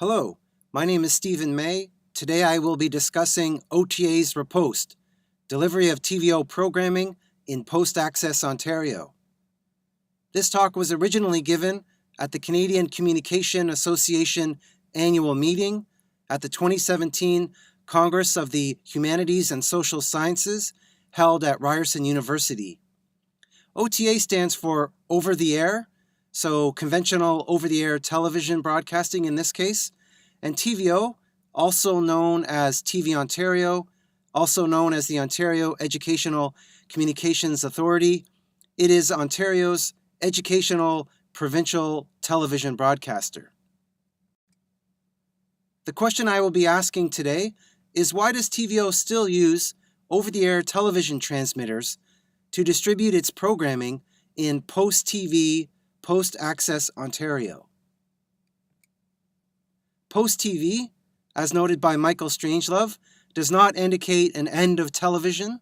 Hello, my name is Stephen May. Today I will be discussing OTA's Riposte, delivery of TVO programming in post-access Ontario. This talk was originally given at the Canadian Communication Association annual meeting at the 2017 Congress of the Humanities and Social Sciences held at Ryerson University. OTA stands for over-the-air, so conventional over-the-air television broadcasting in this case, and TVO, also known as TV Ontario, also known as the Ontario Educational Communications Authority. It is Ontario's educational provincial television broadcaster. The question I will be asking today is, why does TVO still use over-the-air television transmitters to distribute its programming in post-TV, post-access Ontario? Post-TV, as noted by Michael Strangelove, does not indicate an end of television,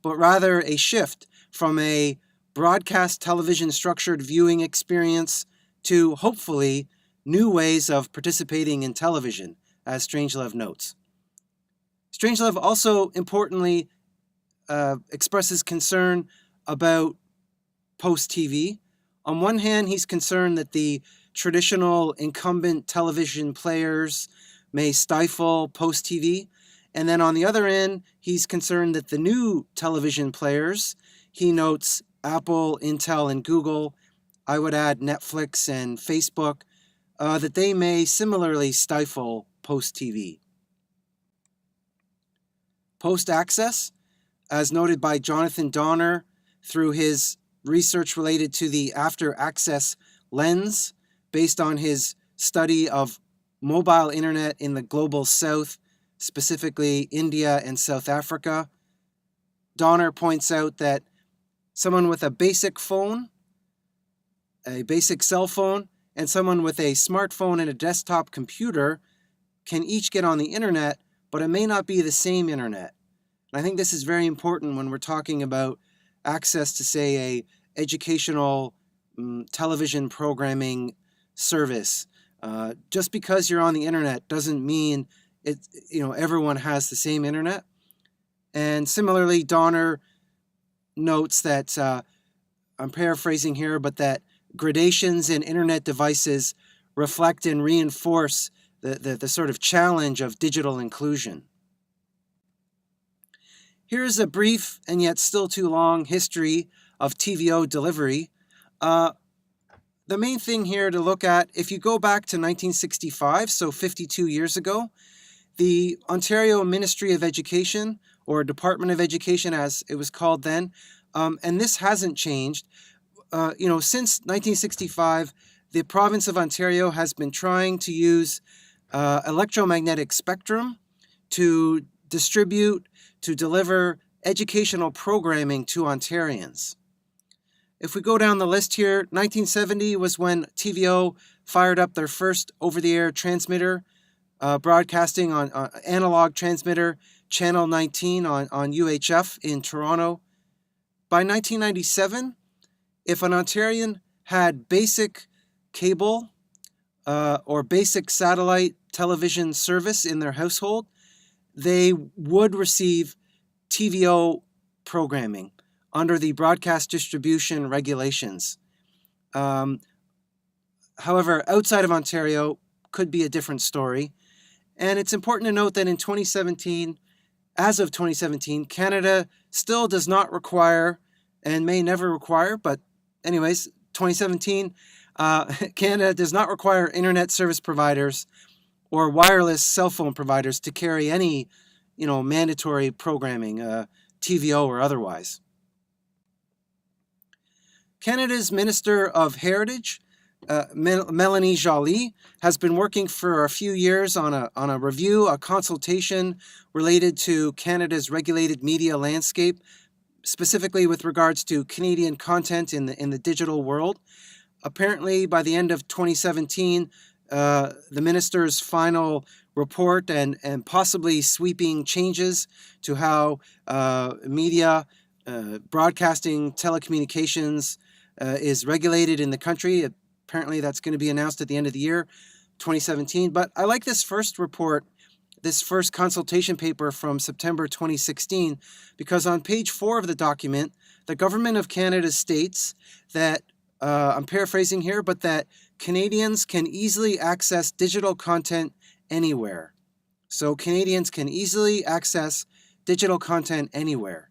but rather a shift from a broadcast television structured viewing experience to, hopefully, new ways of participating in television, as Strangelove notes. Strangelove also importantly expresses concern about post-TV. On one hand, he's concerned that the traditional incumbent television players may stifle post-TV. And then on the other end, he's concerned that the new television players, he notes Apple, Intel, and Google, I would add Netflix and Facebook, that they may similarly stifle post-TV. Post-access, as noted by Jonathan Donner through his research related to the after-access lens, based on his study of mobile internet in the global south, specifically India and South Africa. Donner points out that someone with a basic phone, a basic cell phone, and someone with a smartphone and a desktop computer can each get on the internet, but it may not be the same internet. And I think this is very important when we're talking about access to, say, a educational television programming service. Just because you're on the internet doesn't mean everyone has the same internet. And similarly, Donner notes that, I'm paraphrasing here, but that gradations in internet devices reflect and reinforce the sort of challenge of digital inclusion. Here's a brief and yet still too long history of TVO delivery. The main thing here to look at, if you go back to 1965, so 52 years ago, the Ontario Ministry of Education, or Department of Education as it was called then, and this hasn't changed. Since 1965, the province of Ontario has been trying to use electromagnetic spectrum to distribute, to deliver educational programming to Ontarians. If we go down the list here, 1970 was when TVO fired up their first over-the-air transmitter, broadcasting on analog transmitter, channel 19 on UHF in Toronto. By 1997, if an Ontarian had basic cable or basic satellite television service in their household, they would receive TVO programming under the broadcast distribution regulations. However, outside of Ontario could be a different story. And it's important to note that in 2017, as of 2017, Canada still does not require, and may never require, but anyways, 2017, Canada does not require internet service providers or wireless cell phone providers to carry any, mandatory programming, TVO or otherwise. Canada's Minister of Heritage, Melanie Joly, has been working for a few years on a review, a consultation related to Canada's regulated media landscape, specifically with regards to Canadian content in the digital world. Apparently, by the end of 2017, the minister's final report and possibly sweeping changes to how media, broadcasting, telecommunications is regulated in the country. Apparently, that's going to be announced at the end of the year. 2017. But I like this first report, this first consultation paper from September 2016, because on page 4 of the document, the Government of Canada states that, I'm paraphrasing here, but that Canadians can easily access digital content anywhere. So Canadians can easily access digital content anywhere.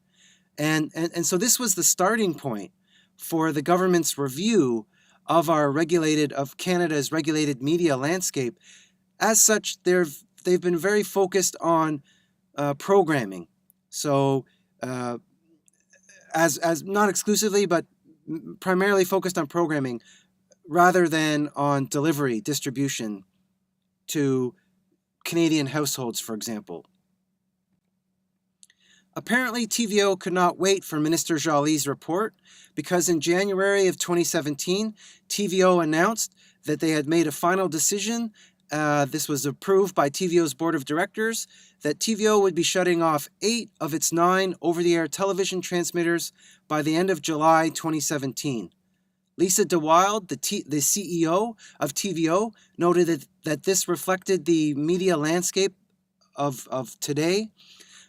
And so this was the starting point for the government's review of of Canada's regulated media landscape. As such, they've been very focused on programming. So as not exclusively, but primarily focused on programming rather than on delivery, distribution to Canadian households, for example. Apparently, TVO could not wait for Minister Joly's report because in January of 2017, TVO announced that they had made a final decision. This was approved by TVO's board of directors, that TVO would be shutting off 8 of its 9 over-the-air television transmitters by the end of July 2017. Lisa DeWilde, the CEO of TVO, noted that this reflected the media landscape of today,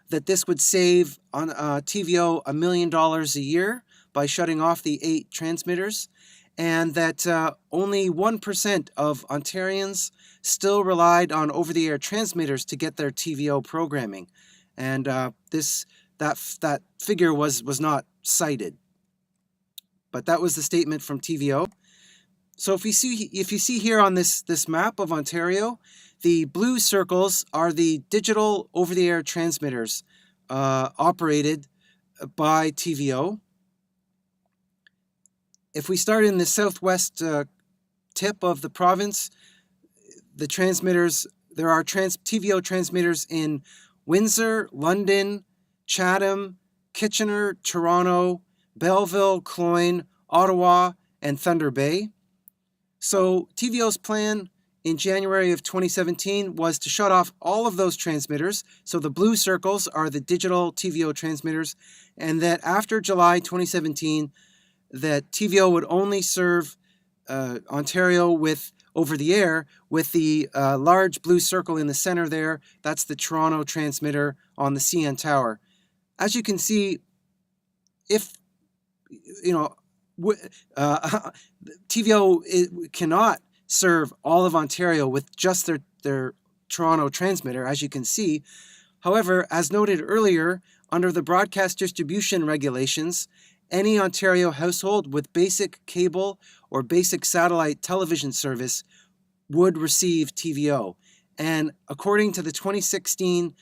that this would save on TVO $1 million a year by shutting off the 8 transmitters, and that only 1% of Ontarians still relied on over-the-air transmitters to get their TVO programming, and that figure was not cited. But that was the statement from TVO. So if you see here on this map of Ontario, the blue circles are the digital over-the-air transmitters operated by TVO. If we start in the southwest tip of the province, the transmitters, there are TVO transmitters in Windsor, London, Chatham, Kitchener, Toronto, Belleville, Cloyne, Ottawa, and Thunder Bay. So TVO's plan in January of 2017 was to shut off all of those transmitters. So the blue circles are the digital TVO transmitters, and that after July 2017, that TVO would only serve Ontario with over-the-air with the large blue circle in the center there. That's the Toronto transmitter on the CN Tower. As you can see, if TVO cannot serve all of Ontario with just their Toronto transmitter, as you can see. However, as noted earlier, under the broadcast distribution regulations, any Ontario household with basic cable or basic satellite television service would receive TVO. And according to the 2016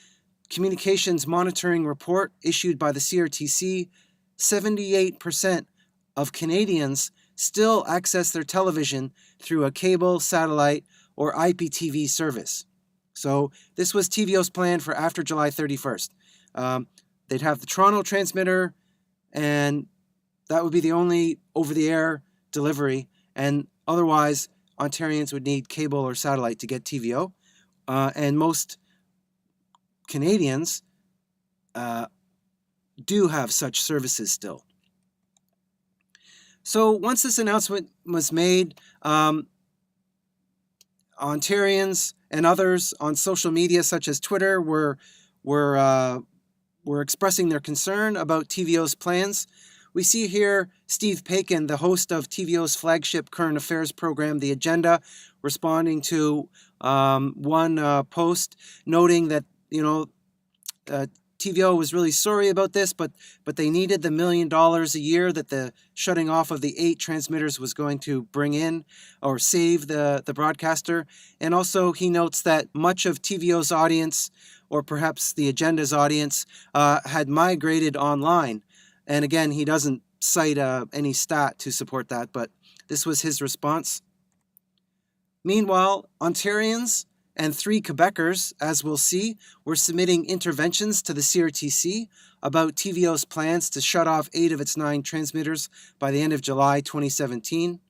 Communications Monitoring Report issued by the CRTC, 78% of Canadians still access their television through a cable, satellite, or IPTV service. So this was TVO's plan for after July 31st. They'd have the Toronto transmitter, and that would be the only over-the-air delivery, and otherwise Ontarians would need cable or satellite to get TVO, and most Canadians do have such services still. So once this announcement was made, Ontarians and others on social media such as Twitter were expressing their concern about TVO's plans. We see here Steve Paikin, the host of TVO's flagship current affairs program, The Agenda, responding to one post noting that TVO was really sorry about this, but they needed the $1 million a year that the shutting off of the 8 transmitters was going to bring in or save the broadcaster. And also he notes that much of TVO's audience, or perhaps the Agenda's audience, had migrated online. And again, he doesn't cite any stat to support that, but this was his response. Meanwhile, Ontarians and 3 Quebecers, as we'll see, were submitting interventions to the CRTC about TVO's plans to shut off 8 of its 9 transmitters by the end of July 2017.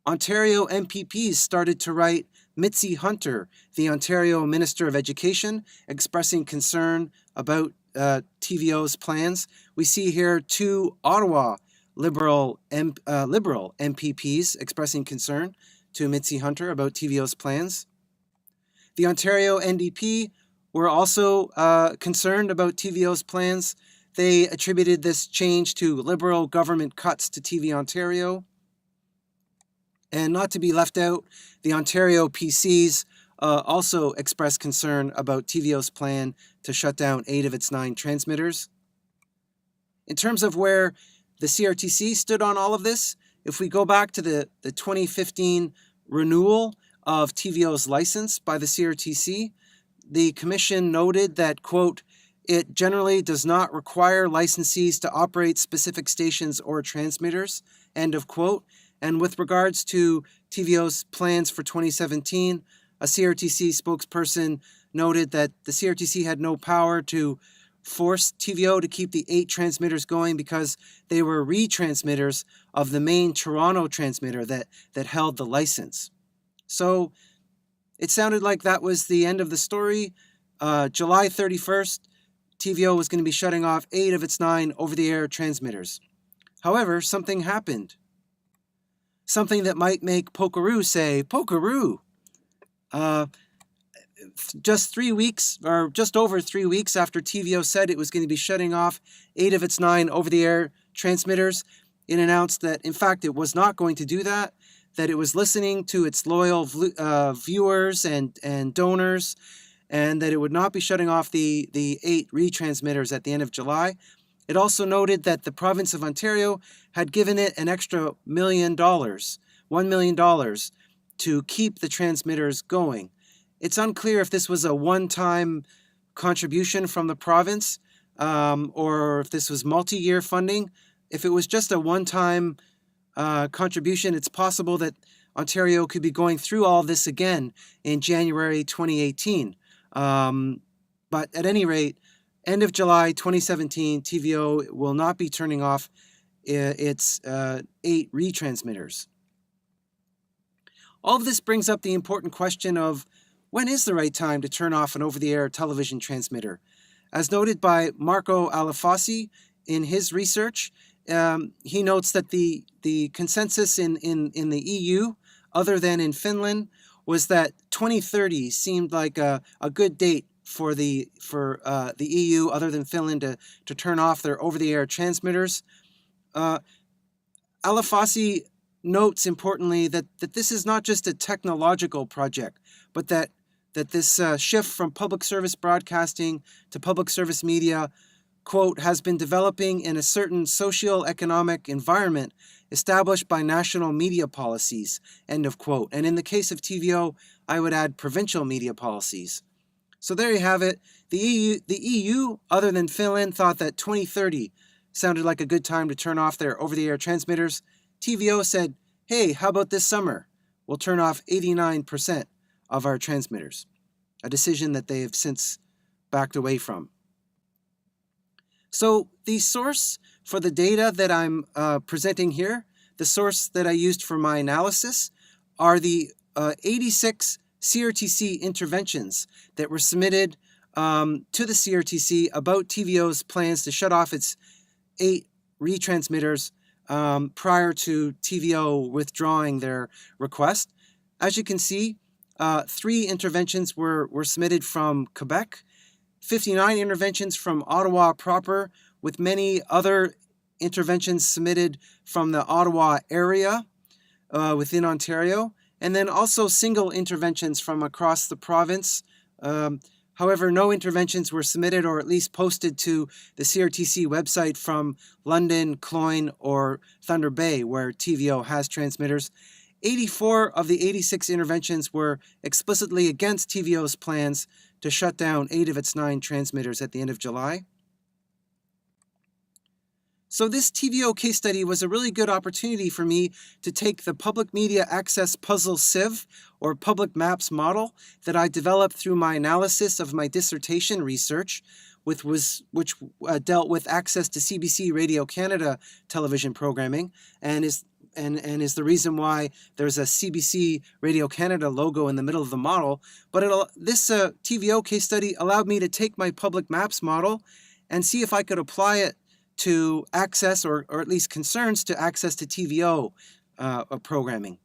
Ontario MPPs started to write Mitzi Hunter, the Ontario Minister of Education, expressing concern about TVO's plans. We see here 2 Ottawa Liberal MPPs expressing concern. to Mitzi Hunter about TVO's plans. The Ontario NDP were also concerned about TVO's plans. They attributed this change to Liberal government cuts to TV Ontario. And not to be left out, the Ontario PCs also expressed concern about TVO's plan to shut down 8 of its 9 transmitters. In terms of where the CRTC stood on all of this, if we go back to the 2015 renewal of TVO's license by the CRTC, the Commission noted that, quote, it generally does not require licensees to operate specific stations or transmitters, end of quote. And with regards to TVO's plans for 2017, a CRTC spokesperson noted that the CRTC had no power to force TVO to keep the 8 transmitters going because they were retransmitters of the main Toronto transmitter that held the license. So it sounded like that was the end of the story. July 31st, TVO was going to be shutting off 8 of its 9 over-the-air transmitters. However, something happened. Something that might make Pokeroo say, Pokeroo! Just 3 weeks, or just over 3 weeks after TVO said it was going to be shutting off 8 of its 9 over-the-air transmitters, it announced that, in fact, it was not going to do that, that it was listening to its loyal viewers and donors, and that it would not be shutting off the 8 retransmitters at the end of July. It also noted that the province of Ontario had given it an extra $1 million to keep the transmitters going. It's unclear if this was a one-time contribution from the province or if this was multi-year funding. If it was just a one-time contribution, it's possible that Ontario could be going through all this again in January 2018. But at any rate, end of July 2017, TVO will not be turning off its 8 retransmitters. All of this brings up the important question of when is the right time to turn off an over-the-air television transmitter? As noted by Marco Alafossi in his research, he notes that the consensus in the EU, other than in Finland, was that 2030 seemed like a good date for the EU, other than Finland, to turn off their over-the-air transmitters. Alafossi notes importantly that this is not just a technological project, but that this shift from public service broadcasting to public service media, quote, has been developing in a certain socio-economic environment established by national media policies, end of quote. And in the case of TVO, I would add provincial media policies. So there you have it. The EU, other than Finland, thought that 2030 sounded like a good time to turn off their over-the-air transmitters. TVO said, hey, how about this summer? We'll turn off 89% of our transmitters, a decision that they have since backed away from. So the source for the data that I'm presenting here, the source that I used for my analysis, are the 86 CRTC interventions that were submitted to the CRTC about TVO's plans to shut off its 8 retransmitters prior to TVO withdrawing their request. As you can see, 3 interventions were submitted from Quebec, 59 interventions from Ottawa proper, with many other interventions submitted from the Ottawa area within Ontario, and then also single interventions from across the province. However, no interventions were submitted or at least posted to the CRTC website from London, Cloyne, or Thunder Bay, where TVO has transmitters. 84 of the 86 interventions were explicitly against TVO's plans to shut down 8 of its 9 transmitters at the end of July. So this TVO case study was a really good opportunity for me to take the public media access puzzle sieve, or public maps model, that I developed through my analysis of my dissertation research, which dealt with access to CBC Radio Canada television programming, and is the reason why there's a CBC Radio Canada logo in the middle of the model. But this TVO case study allowed me to take my public maps model and see if I could apply it to access, or at least concerns to access to TVO programming.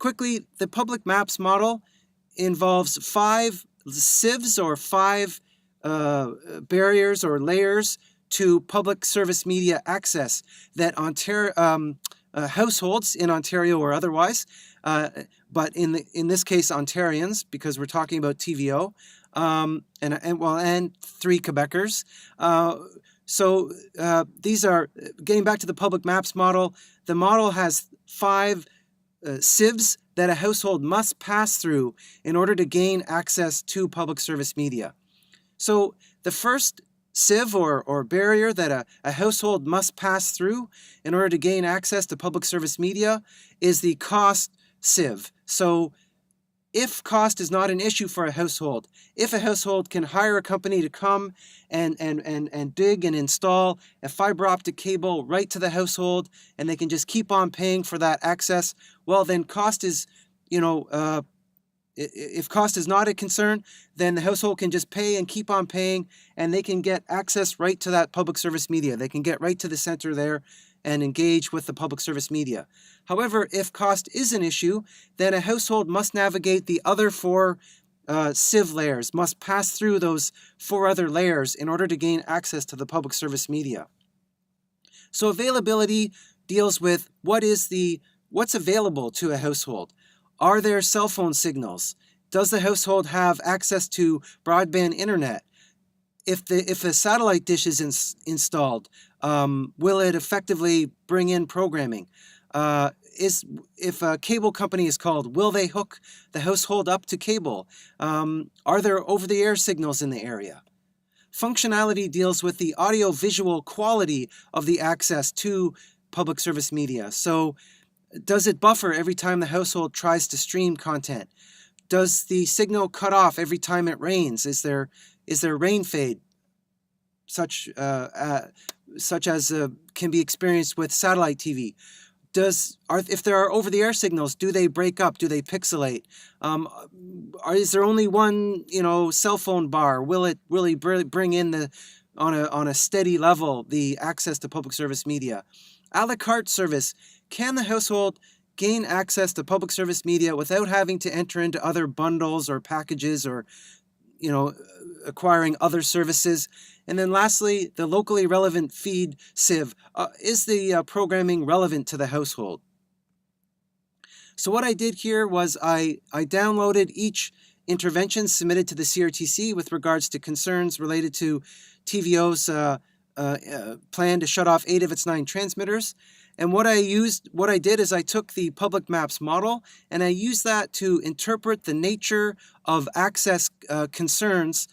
quickly, the public maps model involves 5 sieves or 5 barriers or layers to public service media access that households in Ontario or otherwise, but in this case Ontarians, because we're talking about TVO, and 3 Quebecers. These are, getting back to the public maps model, the model has 5 sieves that a household must pass through in order to gain access to public service media. So the first sieve or barrier that a household must pass through in order to gain access to public service media is the cost sieve. So if cost is not an issue for a household, if a household can hire a company to come and dig and install a fiber optic cable right to the household, and they can just keep on paying for that access, well, then cost is, if cost is not a concern, then the household can just pay and keep on paying, and they can get access right to that public service media. They can get right to the center there and engage with the public service media. However, if cost is an issue, then a household must navigate the other 4 sieve layers, must pass through those 4 other layers in order to gain access to the public service media. So availability deals with what's available to a household. Are there cell phone signals? Does the household have access to broadband internet? If a satellite dish is installed, will it effectively bring in programming? If a cable company is called, will they hook the household up to cable? Are there over-the-air signals in the area? Functionality deals with the audio-visual quality of the access to public service media. So, does it buffer every time the household tries to stream content? Does the signal cut off every time it rains? Is there rain fade, such as can be experienced with satellite TV? If there are over-the-air signals, do they break up? Do they pixelate? Is there only one cell phone bar? Will it really bring in on a steady level the access to public service media? A la carte service. Can the household gain access to public service media without having to enter into other bundles or packages or acquiring other services? And then lastly, the locally relevant feed sieve. Is the programming relevant to the household? So what I did here was I downloaded each intervention submitted to the CRTC with regards to concerns related to TVO's plan to shut off 8 of its 9 transmitters. And what I did is I took the public maps model and I used that to interpret the nature of access concerns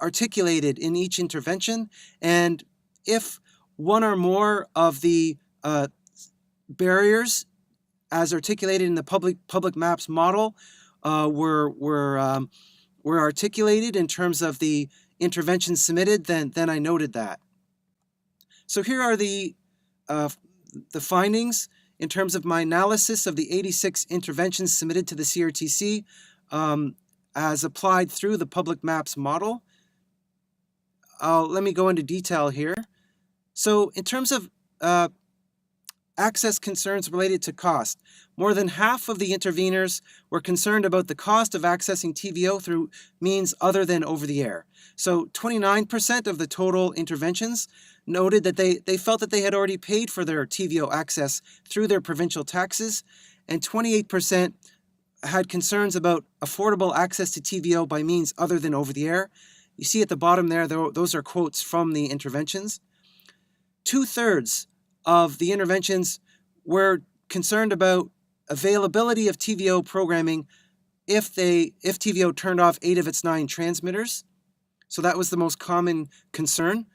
articulated in each intervention. And if one or more of the barriers as articulated in the public maps model were articulated in terms of the interventions submitted, then I noted that. So here are the findings in terms of my analysis of the 86 interventions submitted to the CRTC as applied through the public maps model. Let me go into detail here. So in terms of access concerns related to cost, more than half of the interveners were concerned about the cost of accessing TVO through means other than over-the-air. So 29% of the total interventions noted that they felt that they had already paid for their TVO access through their provincial taxes, and 28% had concerns about affordable access to TVO by means other than over-the-air. You see at the bottom there, those are quotes from the interventions. 2/3 of the interventions were concerned about availability of TVO programming if TVO turned off 8 of its 9 transmitters. So that was the most common concern.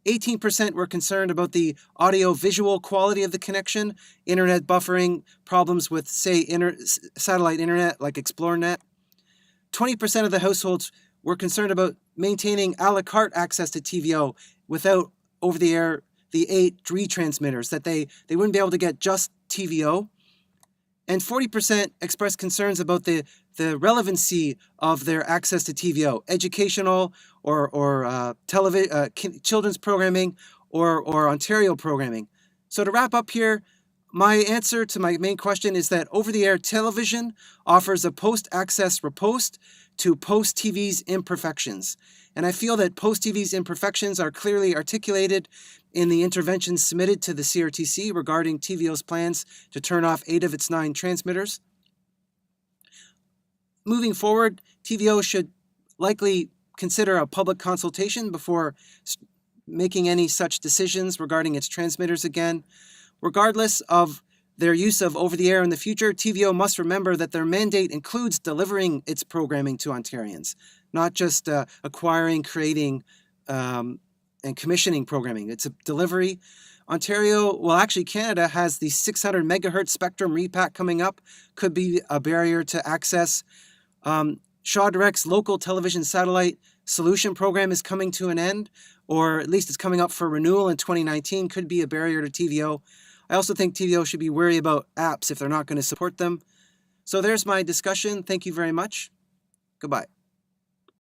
18% were concerned about the audio-visual quality of the connection, internet buffering, problems with, say, satellite internet like ExploreNet. 20% of the households were concerned about maintaining a la carte access to TVO without over-the-air, the 8 retransmitters, that they wouldn't be able to get just TVO. And 40% expressed concerns about the relevancy of their access to TVO, educational or children's programming or Ontario programming. So to wrap up here, my answer to my main question is that over-the-air television offers a post-access riposte to post-TV's imperfections. And I feel that post-TV's imperfections are clearly articulated in the interventions submitted to the CRTC regarding TVO's plans to turn off 8 of its 9 transmitters. Moving forward, TVO should likely consider a public consultation before making any such decisions regarding its transmitters again. Regardless of their use of over-the-air in the future, TVO must remember that their mandate includes delivering its programming to Ontarians, not just acquiring, creating, and commissioning programming. It's a delivery. Canada has the 600 megahertz spectrum repack coming up, could be a barrier to access. Shaw Direct's local television satellite solution program is coming to an end, or at least it's coming up for renewal in 2019, could be a barrier to TVO. I also think TVO should be wary about apps if they're not going to support them. So there's my discussion. Thank you very much. Goodbye.